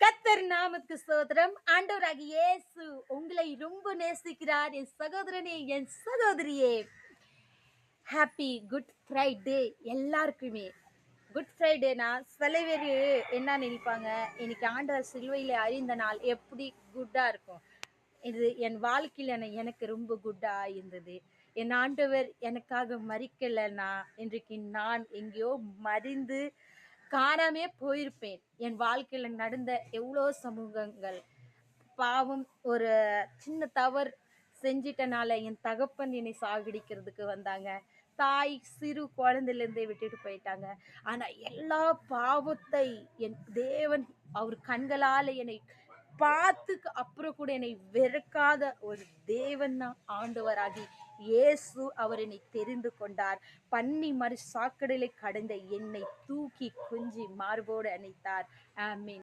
கர்த்தர் நாமத்துக்கு ஸ்தோத்திரம். ஆண்டவராகிய இயேசு உங்களை ரொம்ப நேசிக்கிறார். என் சகோதரனே, என் சகோதரியே. ஹேப்பி குட் ஃப்ரைடே எல்லாருக்குமே. குட் ஃப்ரைடேனா சில பேர் என்ன நினைப்பாங்க, இன்னைக்கு ஆண்டவர் சிலுவையில் அறிந்த நாள் எப்படி குட்டா இருக்கும். இது என் வாழ்க்கையில் எனக்கு ரொம்ப குட்டா இருந்தது. என் ஆண்டவர் எனக்காக மறிக்கலைன்னா இன்றைக்கு நான் எங்கேயோ மறிந்து காணாமே போயிருப்பேன். என் வாழ்க்கையில நடந்த எவ்வளோ சமூகங்கள் பாவம், ஒரு சின்ன தவறு செஞ்சிட்டனால என் தகப்பன் என்னை சாகடிக்கிறதுக்கு வந்தாங்க. தாய் சிறு குழந்தையிலேருந்தே விட்டுட்டு போயிட்டாங்க. ஆனா எல்லா பாவத்தை என் தேவன் அவர் கண்களால என்னை பார்த்துக்கு அப்புறம் கூட என்னை வெறுக்காத ஒரு தேவன் தான் ஆண்டவராகி இயேசு. அவர் என்னை தெரிந்து கொண்டார். பன்னி மறு சாக்கடையிலே கடந்த என்னை தூக்கி குஞ்சி மார்போடு அணைத்தார். ஆமென்.